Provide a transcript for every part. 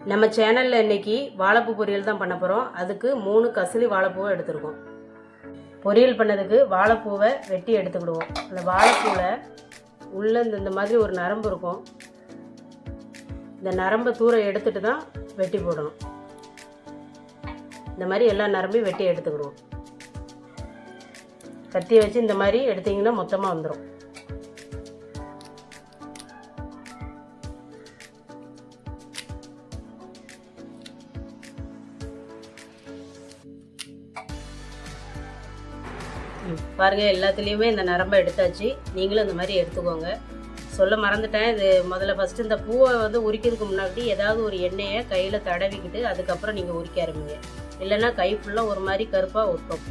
நம்ம சேனலில் இன்றைக்கி வாழைப்பூ பொரியல் தான் பண்ண போகிறோம். அதுக்கு 3 கசிலி வாழைப்பூவை எடுத்துருக்கோம். பொரியல் பண்ணதுக்கு வாழைப்பூவை வெட்டி எடுத்துக்கிடுவோம். அந்த வாழைப்பூவில் உள்ளே இந்த மாதிரி ஒரு நரம்பு இருக்கும். இந்த நரம்பை தூர எடுத்துட்டு தான் வெட்டி போடணும். இந்த மாதிரி எல்லா நரம்பையும் வெட்டி எடுத்துக்கிடுவோம். கத்தியை வச்சு இந்த மாதிரி எடுத்திங்கன்னா மொத்தமாக வந்துடும். பாருங்கள், எல்லாத்துலேயுமே இந்த நரம்பை எடுத்தாச்சு. நீங்களும் இந்த மாதிரி எடுத்துக்கோங்க. சொல்ல மறந்துட்டேன், இது ஃபஸ்ட்டு இந்த பூவை உரிக்கிறதுக்கு முன்னாடி ஏதாவது ஒரு எண்ணெயை கையில் தடவிக்கிட்டு அதுக்கப்புறம் நீங்கள் உரிக்க ஆரம்பிங்க. இல்லைன்னா கை ஃபுல்லாக ஒரு மாதிரி கருப்பாக ஒட்டும்.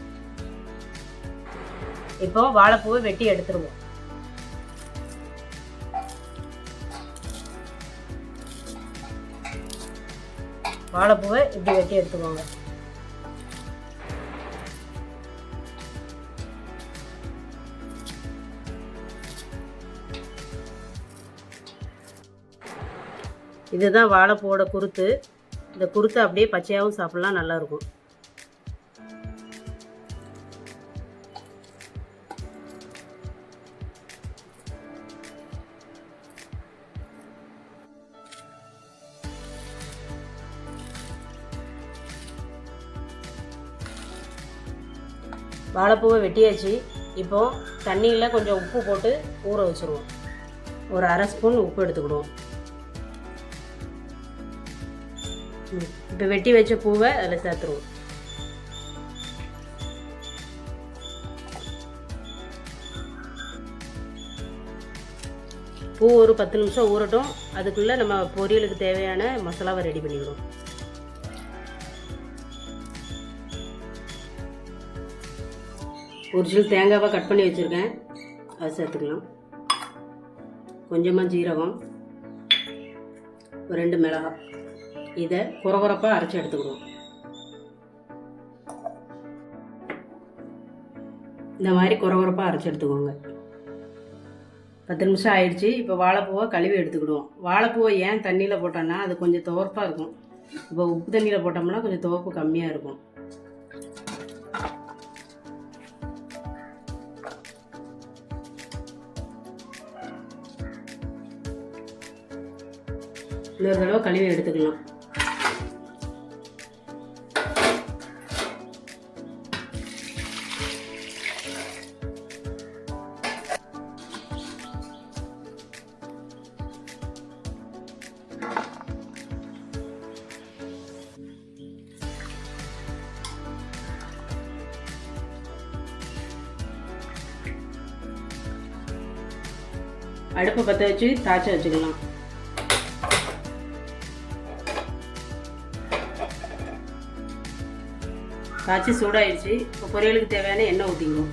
இப்போ வாழைப்பூவை வெட்டி எடுத்துருவோம். வாழைப்பூவை இப்படி வெட்டி எடுத்துக்கோங்க. இதுதான் வாழைப்பூவோட குருத்து. இந்த குருத்தை அப்படியே பச்சையாகவும் சாப்பிட்லாம், நல்லாயிருக்கும். வாழைப்பூவை வெட்டியாச்சு. இப்போது தண்ணியில் கொஞ்சம் உப்பு போட்டு ஊற வச்சுருவோம். ஒரு அரை ஸ்பூன் உப்பு எடுத்துக்கிடுவோம். இப்போ வெட்டி வச்ச பூவை அதில் சேர்த்துருவோம். பூ ஒரு 10 நிமிஷம் ஊறட்டும். அதுக்குள்ளே நம்ம பொரியலுக்கு தேவையான மசாலாவை ரெடி பண்ணிக்கிறோம். ஒரு சில தேங்காவை கட் பண்ணி வச்சுருக்கேன், அதை சேர்த்துக்கலாம். கொஞ்சமாக ஜீரகம், 2 மிளகாய். இதை குறகுறப்பாக அரைச்சி எடுத்துக்கிடுவோம். இந்த மாதிரி குறகுறப்பாக அரைச்சி எடுத்துக்கோங்க. 10 நிமிஷம் ஆயிடுச்சு. இப்போ வாழைப்பூவை கழுவி எடுத்துக்கிடுவோம். வாழைப்பூவை ஏன் தண்ணியில் போட்டோன்னா அது கொஞ்சம் துவர்ப்பாக இருக்கும். இப்போ உப்பு தண்ணியில் போட்டோம்னா கொஞ்சம் துவர்ப்பு கம்மியாக இருக்கும். இன்னொரு தடவை கழுவி எடுத்துக்கலாம். அடுப்பை பற்ற வச்சு தாய்ச்சி வச்சுக்கலாம். காய்ச்சி சூடாயிடுச்சு. இப்போ பொரியலுக்கு தேவையான எண்ணெய் ஊற்றிக்குவோம்.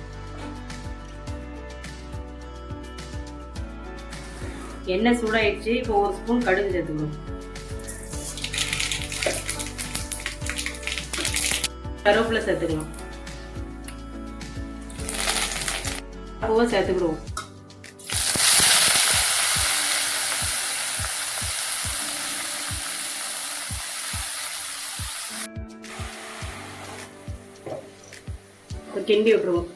எண்ணெய் சூடாயிடுச்சு. இப்போ 1 ஸ்பூன் கடுகு சேர்த்துக்குவோம். கருவேப்பிலை சேர்த்துக்கலாம். பூவை சேர்த்துக்கிடுவோம். கிண்டி விட்டுருவோம்.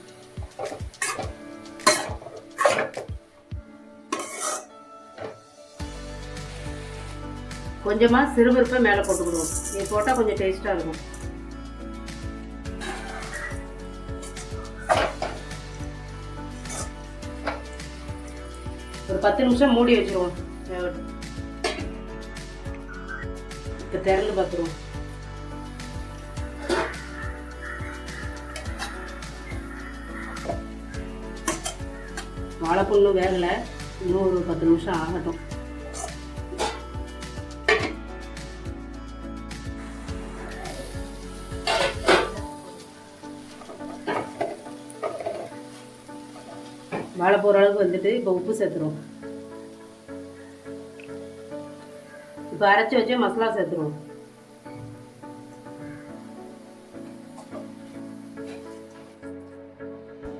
கொஞ்சமா சிறுபருப்பை மேலே போட்டுக்கிடுவோம். இது போட்டால் கொஞ்சம் டேஸ்டா இருக்கும். ஒரு 10 நிமிஷம் மூடி வச்சிருவோம். இப்போ திறந்து பார்த்துருவோம். வாழைப்பூ இன்னும் வேகலை. இன்னும் ஒரு 10 நிமிஷம் ஆகட்டும். வாழைப்பூ அளவுக்கு வந்துட்டு இப்போ உப்பு சேர்த்துருவோம். இப்போ அரைச்சி வச்சு மசாலா சேர்த்துருவோம்.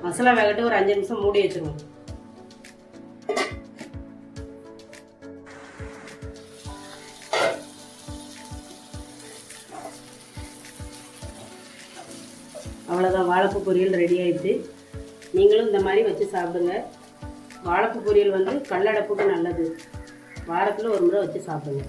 மசாலா வேகட்டு ஒரு 5 நிமிஷம் மூடி வச்சிருவோம். அவ்வளோதான், வாழைப்பூ பொரியல் ரெடி ஆயிடுச்சு. நீங்களும் இந்த மாதிரி வச்சு சாப்பிடுங்க. வாழைப்பூ பொரியல் வந்து கல்லடைப்புக்கு நல்லது. வாரத்தில் ஒரு முறை வச்சு சாப்பிடுங்க.